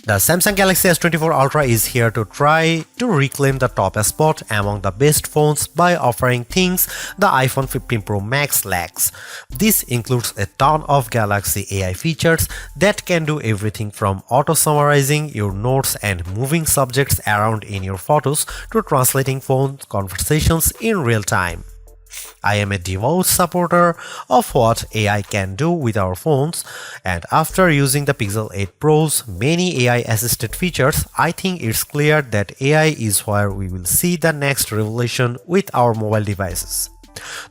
The Samsung Galaxy S24 Ultra is here to try to reclaim the top spot among the best phones by offering things the iPhone 15 Pro Max lacks. This includes a ton of Galaxy AI features that can do everything from auto-summarizing your notes and moving subjects around in your photos to translating phone conversations in real time. I am a devout supporter of what AI can do with our phones, and after using the Pixel 8 Pro's many AI-assisted features, I think it's clear that AI is where we will see the next revolution with our mobile devices.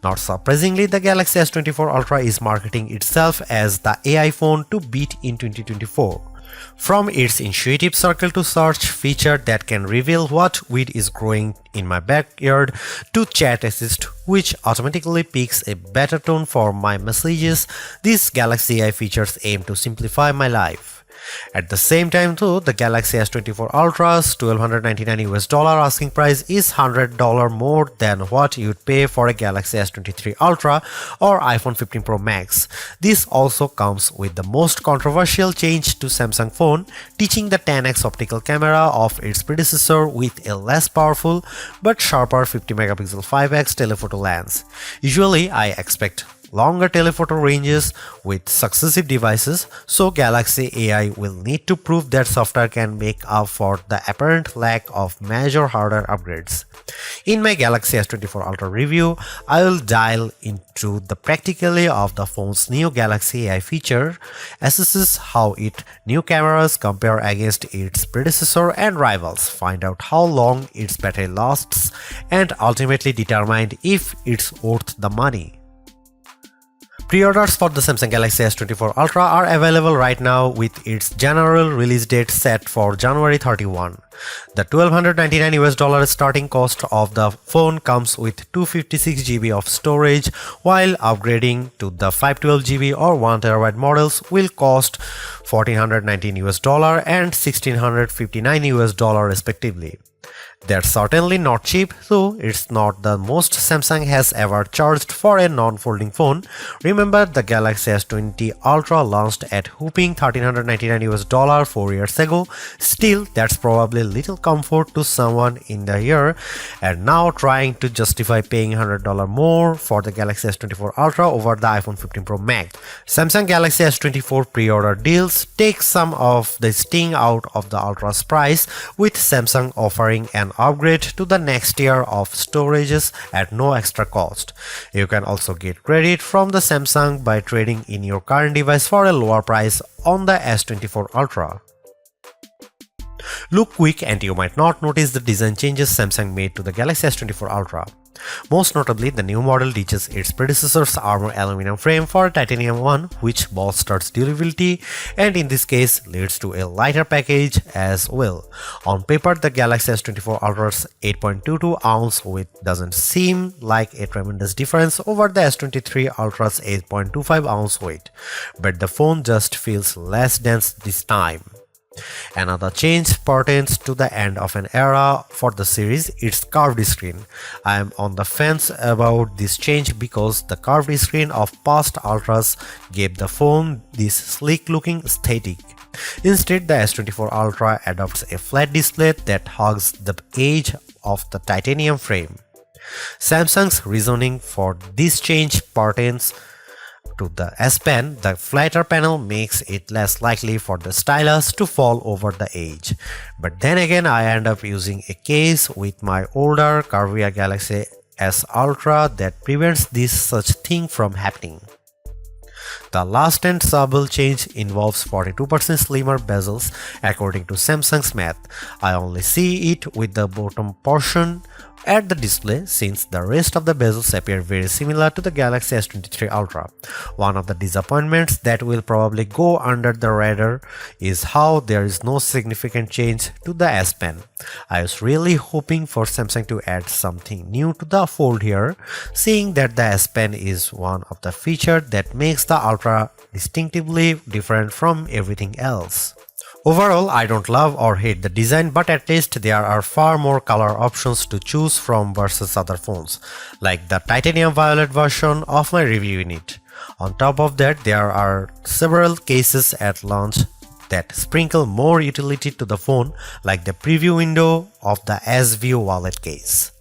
Not surprisingly, the Galaxy S24 Ultra is marketing itself as the AI phone to beat in 2024. From its intuitive circle to search feature that can reveal what weed is growing in my backyard to chat assist which automatically picks a better tone for my messages, these Galaxy AI features aim to simplify my life. At the same time though, the Galaxy S24 Ultra's $1,299 asking price is $100 more than what you'd pay for a Galaxy S23 Ultra or iPhone 15 Pro Max. This also comes with the most controversial change to Samsung phone, teaching the 10x optical camera of its predecessor with a less powerful but sharper 50 megapixel 5x telephoto lens. Usually I expect longer telephoto ranges with successive devices, so Galaxy AI will need to prove that software can make up for the apparent lack of major hardware upgrades. In my Galaxy S24 Ultra review, I will dial into the practicality of the phone's new Galaxy AI feature, assesses how its new cameras compare against its predecessor and rivals, find out how long its battery lasts, and ultimately determine if it's worth the money. Pre-orders for the Samsung Galaxy S24 Ultra are available right now with its general release date set for January 31. The $1,299 starting cost of the phone comes with 256GB of storage, while upgrading to the 512GB or 1TB models will cost $1,419 and $1,659 respectively. They're certainly not cheap, though it's not the most Samsung has ever charged for a non-folding phone. Remember, the Galaxy S20 Ultra launched at whopping $1,399 4 years ago. Still, that's probably little comfort to someone in the year, and now trying to justify paying $100 more for the Galaxy S24 Ultra over the iPhone 15 Pro Max. Samsung Galaxy S24 pre-order deals take some of the sting out of the Ultra's price, with Samsung offering an upgrade to the next tier of storages at no extra cost. You can also get credit from the Samsung by trading in your current device for a lower price on the S24 Ultra. Look quick and you might not notice the design changes Samsung made to the Galaxy S24 Ultra. Most notably, the new model ditches its predecessor's armor aluminum frame for a titanium one, which bolsters durability and in this case leads to a lighter package as well. On paper, the Galaxy S24 Ultra's 8.22-ounce weight doesn't seem like a tremendous difference over the S23 Ultra's 8.25-ounce weight, but the phone just feels less dense this time. Another change pertains to the end of an era for the series, its curved screen. I am on the fence about this change because the curved screen of past Ultras gave the phone this sleek looking aesthetic. Instead, the S24 Ultra adopts a flat display that hugs the edge of the titanium frame. Samsung's reasoning for this change pertains to the S Pen. The flatter panel makes it less likely for the stylus to fall over the edge. But then again, I end up using a case with my older curvier Galaxy S Ultra that prevents this such thing from happening. The last and subtle change involves 42% slimmer bezels according to Samsung's math. I only see it with the bottom portion at the display, since the rest of the bezels appear very similar to the Galaxy S23 Ultra. One of the disappointments that will probably go under the radar is how there is no significant change to the S Pen. I was really hoping for Samsung to add something new to the fold here, seeing that the S Pen is one of the features that makes the Ultra distinctively different from everything else. Overall, I don't love or hate the design, but at least there are far more color options to choose from versus other phones, like the titanium violet version of my review unit. On top of that, there are several cases at launch that sprinkle more utility to the phone, like the preview window of the S View wallet case.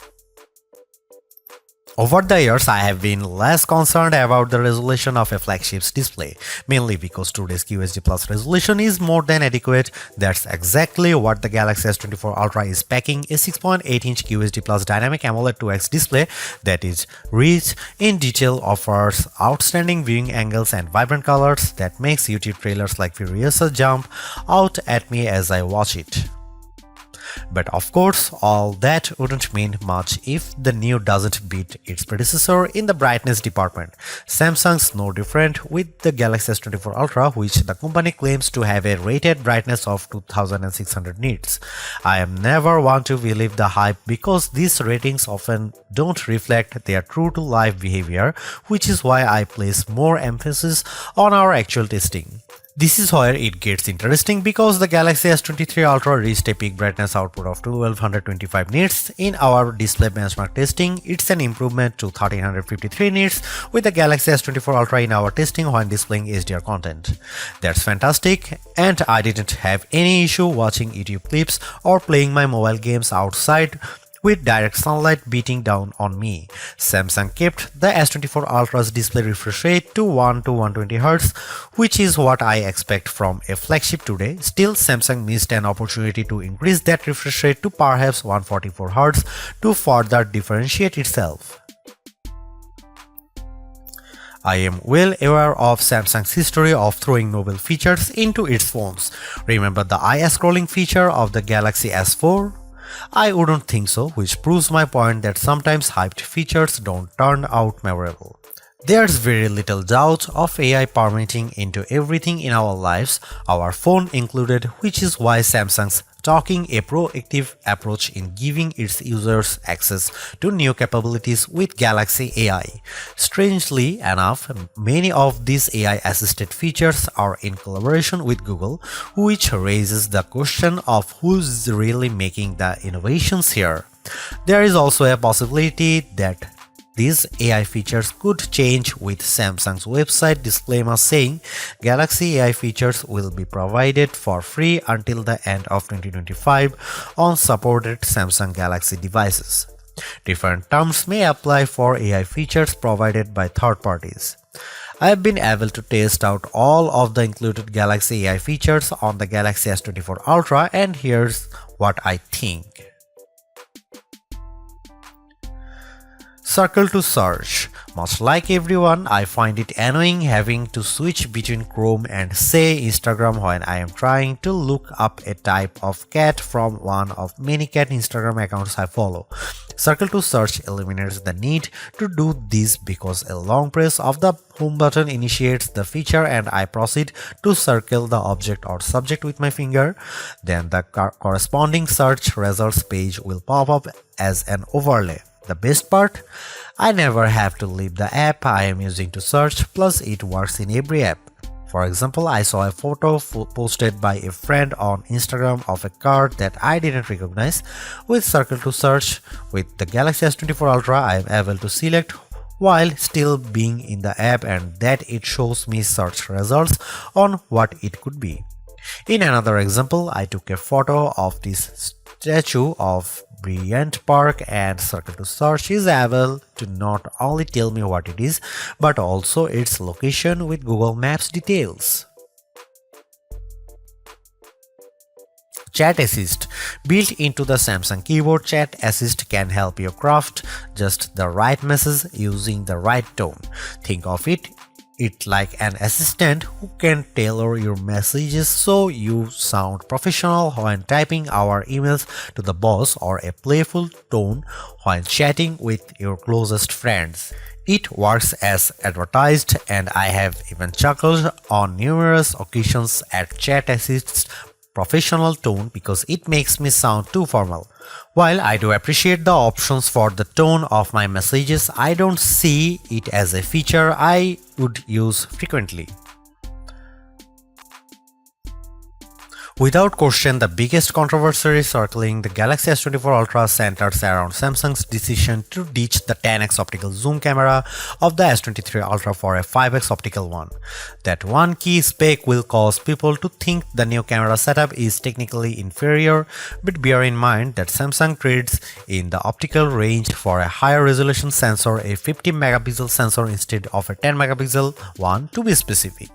Over the years, I have been less concerned about the resolution of a flagship's display, mainly because today's QHD Plus resolution is more than adequate. That's exactly what the Galaxy S24 Ultra is packing, a 6.8-inch QHD Plus dynamic AMOLED 2X display that is rich in detail, offers outstanding viewing angles and vibrant colors that makes YouTube trailers like Furiosa jump out at me as I watch it. But of course, all that wouldn't mean much if the new doesn't beat its predecessor in the brightness department. Samsung's no different with the Galaxy S24 Ultra, which the company claims to have a rated brightness of 2600 nits. I am never one to believe the hype because these ratings often don't reflect their true-to-life behavior, which is why I place more emphasis on our actual testing. This is where it gets interesting because the Galaxy S23 Ultra reached a peak brightness output of 1225 nits. In our display benchmark testing, it's an improvement to 1353 nits with the Galaxy S24 Ultra in our testing when displaying HDR content. That's fantastic, and I didn't have any issue watching YouTube clips or playing my mobile games outside with direct sunlight beating down on me. Samsung kept the S24 Ultra's display refresh rate to 1 to 120 Hz, which is what I expect from a flagship today. Still, Samsung missed an opportunity to increase that refresh rate to perhaps 144 Hz to further differentiate itself. I am well aware of Samsung's history of throwing novel features into its phones. Remember the eye scrolling feature of the Galaxy S4? I wouldn't think so, which proves my point that sometimes hyped features don't turn out memorable. There's very little doubt of AI permeating into everything in our lives, our phone included, which is why Samsung's taking a proactive approach in giving its users access to new capabilities with Galaxy AI. Strangely enough, many of these AI-assisted features are in collaboration with Google, which raises the question of who's really making the innovations here. There is also a possibility that these AI features could change with Samsung's website disclaimer saying Galaxy AI features will be provided for free until the end of 2025 on supported Samsung Galaxy devices. Different terms may apply for AI features provided by third parties. I have been able to test out all of the included Galaxy AI features on the Galaxy S24 Ultra, and here's what I think. Circle to search. Much like everyone, I find it annoying having to switch between Chrome and say Instagram when I am trying to look up a type of cat from one of many cat Instagram accounts I follow. Circle to search eliminates the need to do this because a long press of the home button initiates the feature and I proceed to circle the object or subject with my finger. Then the corresponding search results page will pop up as an overlay. The best part? I never have to leave the app I am using to search, plus it works in every app. For example, I saw a photo posted by a friend on Instagram of a car that I didn't recognize. With Circle to Search, with the Galaxy S24 Ultra, I am able to select while still being in the app and that it shows me search results on what it could be. In another example, I took a photo of this statue of Bryant Park and Circle to Search is able to not only tell me what it is, but also its location with Google Maps details. Chat Assist. Built into the Samsung keyboard, Chat Assist can help you craft just the right message using the right tone. Think of it like an assistant who can tailor your messages so you sound professional when typing our emails to the boss, or a playful tone when chatting with your closest friends. It works as advertised, and I have even chuckled on numerous occasions at Chat Assist's professional tone because it makes me sound too formal. While I do appreciate the options for the tone of my messages, I don't see it as a feature I would use frequently. Without question, the biggest controversy circling the Galaxy S24 Ultra centers around Samsung's decision to ditch the 10x optical zoom camera of the S23 Ultra for a 5x optical one. That one key spec will cause people to think the new camera setup is technically inferior, but bear in mind that Samsung trades in the optical range for a higher resolution sensor, a 50 megapixel sensor instead of a 10 megapixel one to be specific.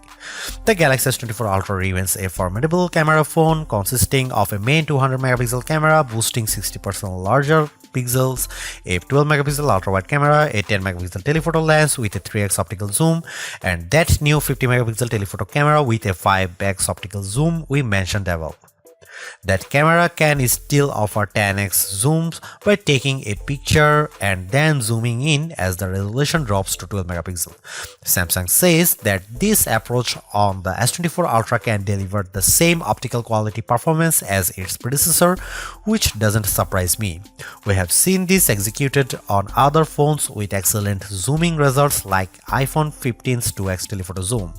The Galaxy S24 Ultra remains a formidable camera phone consisting of a main 200 megapixel camera boasting 60% larger pixels, a 12 megapixel ultra-wide camera, a 10 megapixel telephoto lens with a 3x optical zoom, and that new 50 megapixel telephoto camera with a 5x optical zoom we mentioned above. That camera can still offer 10x zooms by taking a picture and then zooming in as the resolution drops to 12 megapixel. Samsung says that this approach on the S24 Ultra can deliver the same optical quality performance as its predecessor, which doesn't surprise me. We have seen this executed on other phones with excellent zooming results like iPhone 15's 2x telephoto zoom.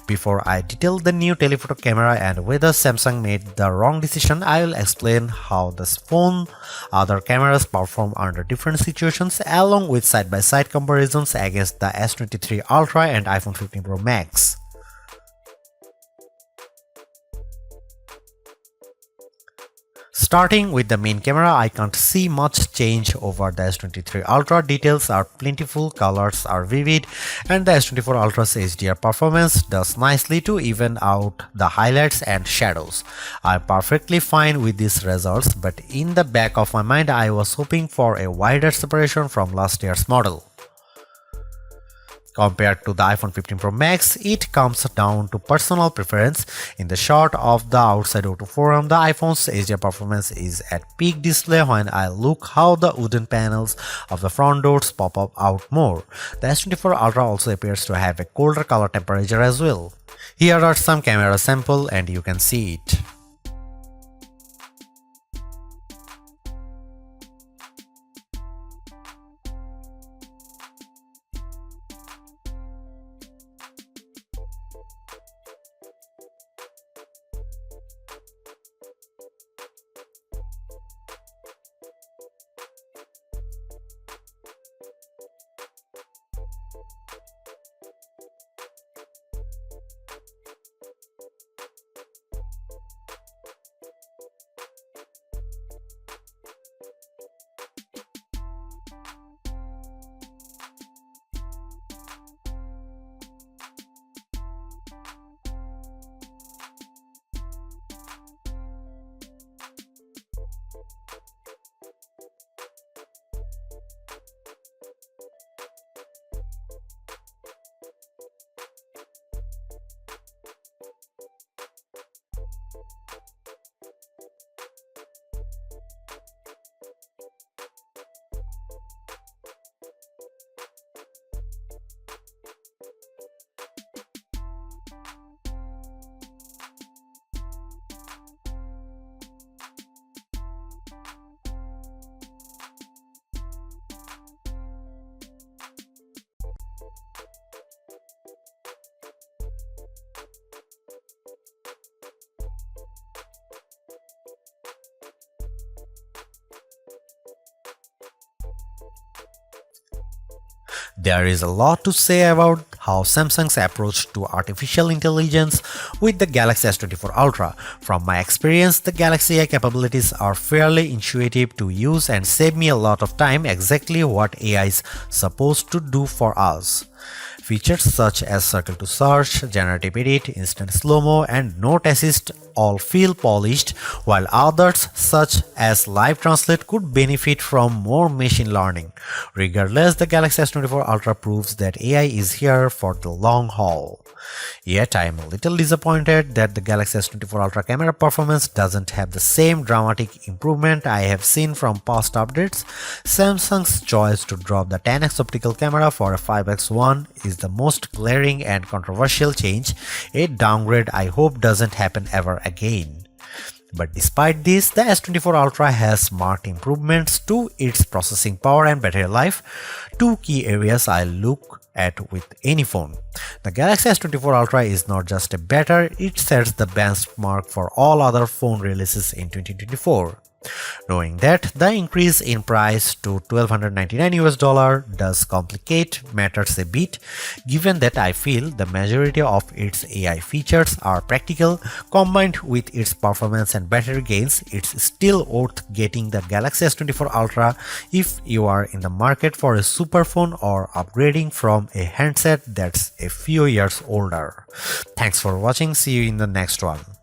Before I detail the new telephoto camera and whether Samsung made the wrong decision, I will explain how this phone other cameras perform under different situations along with side-by-side comparisons against the S23 Ultra and iPhone 15 Pro Max. Starting with the main camera, I can't see much change over the S23 Ultra. Details are plentiful, colors are vivid, and the S24 Ultra's HDR performance does nicely to even out the highlights and shadows. I'm perfectly fine with these results, but in the back of my mind I was hoping for a wider separation from last year's model. Compared to the iPhone 15 Pro Max, it comes down to personal preference. In the shot of the outside O2 forum, the iPhone's HDR performance is at peak display when I look how the wooden panels of the front doors pop up out more. The S24 Ultra also appears to have a colder color temperature as well. Here are some camera samples and you can see it. There is a lot to say about how Samsung's approach to artificial intelligence with the Galaxy S24 Ultra. From my experience, the Galaxy AI capabilities are fairly intuitive to use and save me a lot of time, exactly what AI is supposed to do for us. Features such as circle to search, generative edit, instant slow-mo, and note assist all feel polished, while others such as live translate could benefit from more machine learning. Regardless, the Galaxy S24 Ultra proves that AI is here for the long haul. Yet I am a little disappointed that the Galaxy S24 Ultra camera performance doesn't have the same dramatic improvement I have seen from past updates. Samsung's choice to drop the 10x optical camera for a 5x one is the most glaring and controversial change, a downgrade I hope doesn't happen ever again. But despite this, the S24 Ultra has marked improvements to its processing power and battery life. Two key areas I look at with any phone. The Galaxy S24 Ultra is not just a better, it sets the benchmark for all other phone releases in 2024. Knowing that the increase in price to $1,299 does complicate matters a bit, given that I feel the majority of its AI features are practical, combined with its performance and battery gains, it's still worth getting the Galaxy S24 Ultra if you are in the market for a super phone or upgrading from a handset that's a few years older. Thanks for watching, see you in the next one.